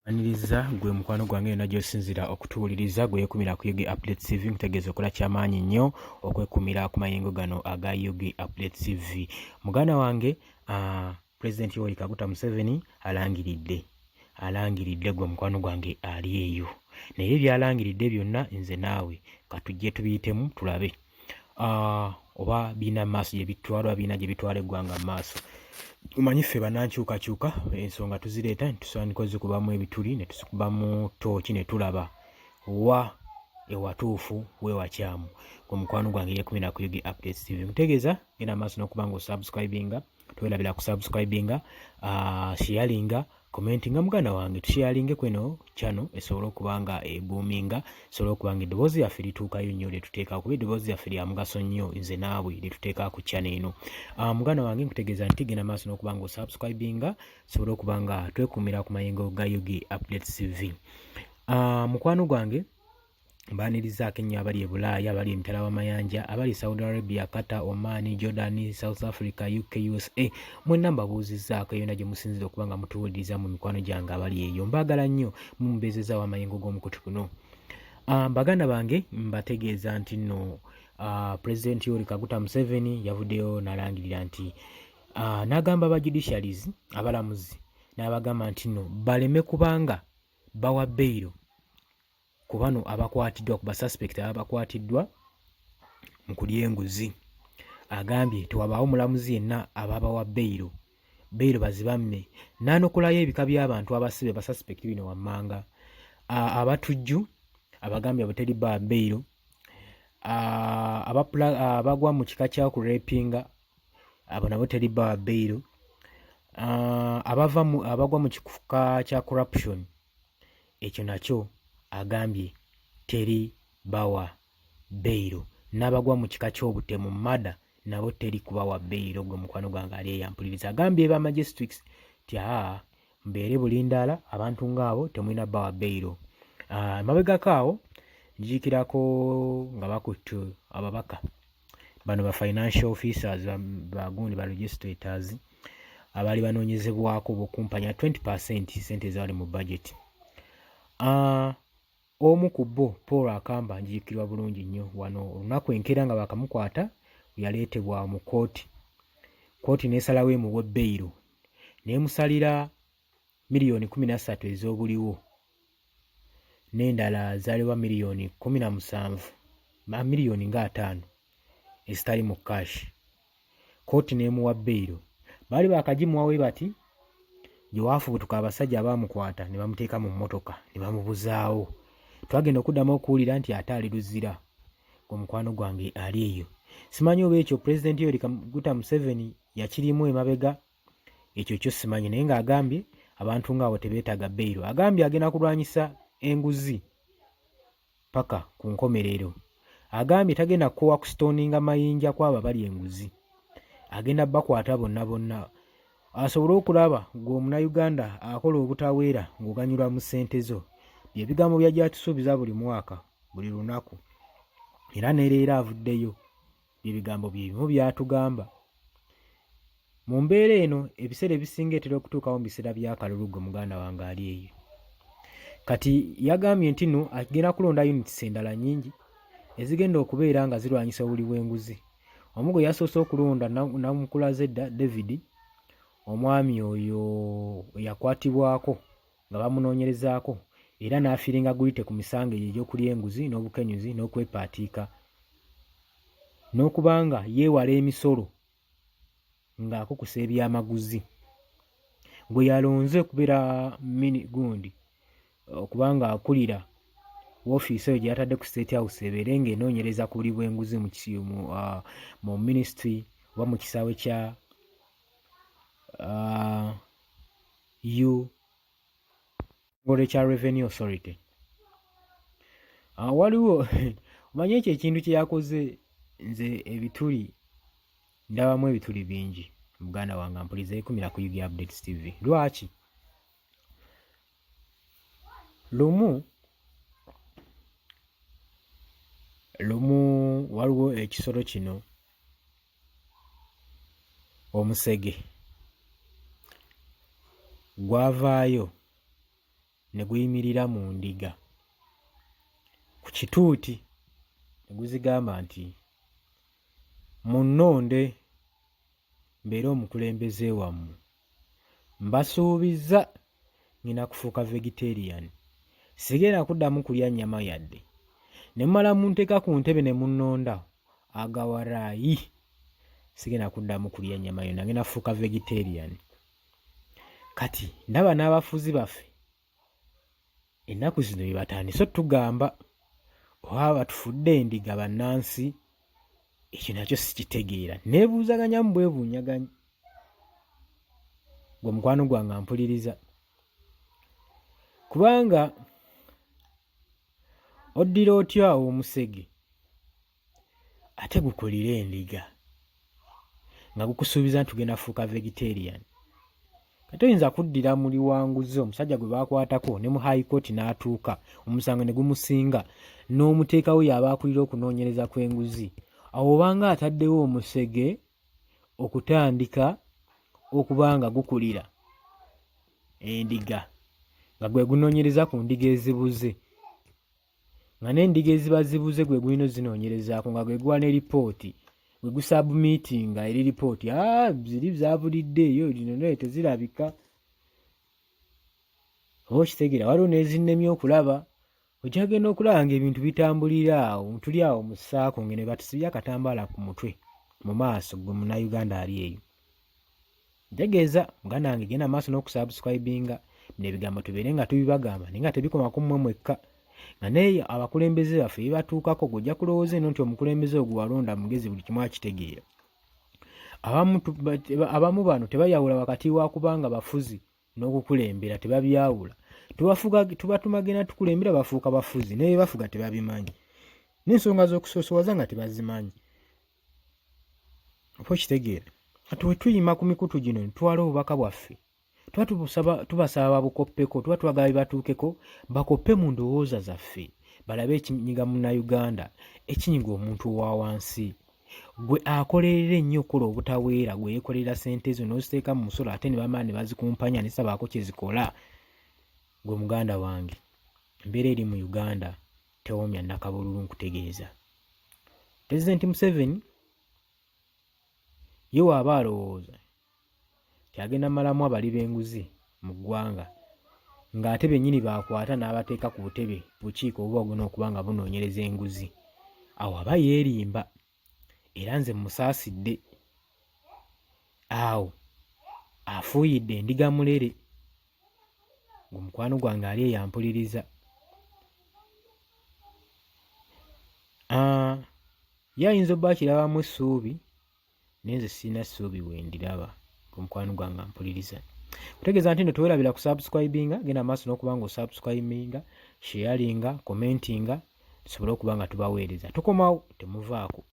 Aniriza gwe mukwano gwange yonna gy'osinzira okutuwuliriza gwe yeekumira ku Yugi Updates TV nkutegeeza okola kyamaanyi nnyo okwekumira ku mayengo gano aga Yugi Updates TV. Muganda wange Pulezidenti Yoweri Kaguta Museveni alangiridde gwe mukwano gwange ali eyo. Naye byalangiridde byonna nze naawe katujje tubiyitemu tulabe oba birina maaso gye bitwala oba birina gye bitwala eggwanga mu maaso. Omanyi ffe bannankyukakyuka ensonga tuzireeta ne tusandika ozikubamu ebituli ne tuzikubamu tooki ne tulaba wa ewatuufu weewakyamu. Gwe mukwano gwange yeekumira ku Yugi Updates TV. Nkutegeeza genda maaso n'okuba ng'osubscribinga, twerabira ku subscribinga, sharinga, commentinga. Muganda wange tusharinge kweno channel esobole okuba nga eboominga, esobole okuba nga eddoboozi yaffe lituukayo nnyo lye tuteeka kuba eddoboozi yaffe lya mugaso nnyo nze naawe lye tuteeka ku channel eno. Muganda wange nkutegeeza nti genda maaso n'okuba nga osubscribinga tusobole okuba nga twekumira ku mayengo ga Yugi Updates TV. Mukwano gwange mbaanirizaako ennyo abali e Bulaaya, abali emitala w'amayanja, abali Saudi Arabia, Qatar, Oman, Jordan, South Africa, UK, USA, mwenna mbabuuzizzaako yonna gye musinzira okuba nga mutuwuliriza mu mikwano gyange abali eyo. Mbaagala nnyo mumbeezezaawo amayengo g'omukutu guno. Baganda bange mbategeeza nti nno Pulezidenti Yoweri Kaguta Museveni yavuddeyo n'alangirira nti n'agamba aba judiciaries abalamuzi n'abagamba nti nno baleme kubanga bawa beyiro ku bano abakwatiddwa ku basuspect abakwatiddwa mu kulya enguzi. Agambye tewabaawo mulamuzi yenna ababawa beyiro bazibamme, n'anokolayo ebika by'abantu abasibe basuspect bino wammanga. Abatujju abagambye abateri ba beyiro, abagwa mu kika kya kurepinga abo nabo teri ba beyiro, abagwa mu kika kya corruption ekyo nakyo agambye teri bawa beyiro, n'abagwa mu kika ky'obutemu mada nabo teri kubawa beyiro. Gwe mukwano gwange ali eyampuliriza agambye ba magistrates ti mbeere bulindaala abantu ng'abo temulina bawa beyiro. Mabegako awo njiikirako nga bakutte ababaka bano ba financial officers bagundi ba registrators abaali banoonyezebwako obukumpanya 20% sente ezaali mu budget. Omu ku bo Paul Akamba njiikirwa bulungi nnyo wano olunaku enkeera nga bakamukwata yaleetebwa mu kooti n'esalawo emuwe beyiro n'emusalira miliyoni 13 ez'obuliwo n'endala zaaliwa miliyoni 17 miliyoni nga 5 ezitali mu cash. Kooti n'emuwa beyiro. Baali baakagimuwawe bati gyewaafubutuka abasajja abaamukwata ne bamuteeka mu mmotoka ne bamubuzaawo. Twagenda okuddamu okuwulira nti ate ali luzira. Omukwano gwange ali eyo. Simanyi oba ekyo Pulezidenti Yoweri Kaguta Museveni yakirimu emabega, ekyo kyo simanyi, naye ng'agambye abantu ng'abo tebeetaaga beyiro. Agambye agenda kulwanyisa enguzi paka ku nkomerero. Agambye tagenda kukowa kusitooninga mayinja kwabo abali enguzi, agenda bakwata bonna bonna asobole okulaba ng'omunnayuganda akola obutaweera ng'oganyulwa mu ssente zo. Bye bigambo byajja tusuubiza buli mwaka buli lunaku, era n'ereero avuddeyo bye bigambo bye bimu by'atugamba. Mu mbeera eno ebiseera ebisinga etera okutuukawo mu biseera by'akalulu. Gwe muganda wange ali eyo. Kati yagambye nti nno agenda kulonda units endala nnyingi ezigenda okubeera nga zirwanyisa obuli bw'enguzi. Omu gwe yasoose okulonda Namukulaze David, omwami oyo yakwatibwako nga bamunoonyerezaako era n'afiiringa guyite ku misango egyo egy'okulya enguzi n'obukenyuzi n'okwepaatiika n'okuba nga yeewala emisolo ng'akukusa ebyamaguzi. Gwe yalonze okubeera gundi okubanga akulira woofiisi eyo gye yatadde ku State House ebeere ng'enoonyereza ku buli bw'enguzi mu ministry oba mu kisaawe kya kya Revenue Authority. Waliwo omanyi ekyo ekintu kye yakoze, nze ebituli ndabamu ebituli bingi. Muganda wange ampuliriza yeekumira ku Yugi Updates TV. Lwaki? Lumu waliwo ekisolo kino omusege gwavaayo ne guyimirira mu ndiga ku kituuti ne guzigamba nti munnonde mbeera omukulembeze wammwe, mbasuubiza ngina kufuuka vegetarian, sigenda kuddamu kulya nnyama yadde, ne mmala munteeka ku ntebe ne munnonda agawaraayi, sigenda kuddamu kulya nnyama yonna, ngenda kufuuka vegetarian. Kati ndaba n'abafuzi baffe ennaku zino bye batandise otugamba oba batufudde endiga bannansi, ekyo nakyo sikitegeera. Neebuuzaganya mu bwebuunyaganya. Gwe mukwano gwange ampuliriza, kubanga oddira otya omusege ate gukulira endiga nga gukusuubiza nti tugenda kufuuka vegetarian? Kati oyinza kuddira muli wanguzi omusajja gwe baakwatako ne mu high court n'atuuka omusango ne gumusinga, n'omuteekawo yaba akulira okunoonyereza kw'enguzi, awo obanga ataddewo omusege okutandika okuba nga gukulira endiga nga gwe gunoonyereza ku ndiga ezibuze, nga n'endiga eziba zibuze gwe gulina zinoonyerezaako, nga gwe guwa ne lipooti, gwe gusubmitinga eri lipooti, ziri zaabuliddeeyo lino naye tezirabika. Oba okitegeera, waliwo n'ezinnemye okulaba, ojja genda okulaba ng'ebintu bitambulira awo, tuli awo mu ssaako ngene batusibye akatambaala ku mutwe mu maaso, gwe munnayuganda ali eyo. Ntegeeza muganda wange genda maaso n'okusubscribinga bino ebigambo tubeere nga tubibagamba naye nga tebikoma ku mmwe mwekka, nga naye abakulembeze baffe bebatuukako gojja kulowooza eno nti omukulembeze ogwo walonda mugezi buli kimu akitegeera. Abamu bano tebayawula wakati wa kubanga bafuzi n'okukulembera, tebabyawula. Tubatuma genda tukulembera bafuuka bafuzi, naye bafuga tebabimanyi, n'ensonga z'okusoosowaza nga tebazimanyi. Oba okitegeera? Kati we tuyima ku mikutu gino ne twala obubaka bwaffe, tuba tubasaba babukoppeko, tuba twagala bibatuukeko, bakoppe mu ndowooza zaffe, balabe ekinyiga munnayuganda, ekinyiga omuntu owa wansi. Gwe akolerera ennyo okukola obutaweera, gwe yeekolerera ssente zo n'oziteeka mu musolo ate ne bamala ne bazikumpanya ne sabaako kye zikola. Gwe muganda wange, embeera eri mu Uganda tewoomya nnakabululu nkutegeeza. Pulezidenti Museveni ye waaba alowooza kyagenda malamu abali b'enguzi mu ggwanga, ng'ate bennyini baakwata n'abateeka ku butebe bukiiko obuba bugona okuba nga bunoonyereza enguzi, awo aba yeerimba, era nze musaasidde. Awo afuuyidde endiga mulere. Gwe mukwano gwange ali eyo ampuliriza. Ye ayinza obba akirabamu essuubi, naye nze sirina ssuubi wendiraba. Gwe mukwano gwange ampuliriza. Kutegeeza nti nno teweerabira kusubscribinga, genda maaso n'okuba nga osubscribinga, sharinga, commentinga, tusobole okuba nga tubaweereza. Tukomawo, temuvaako.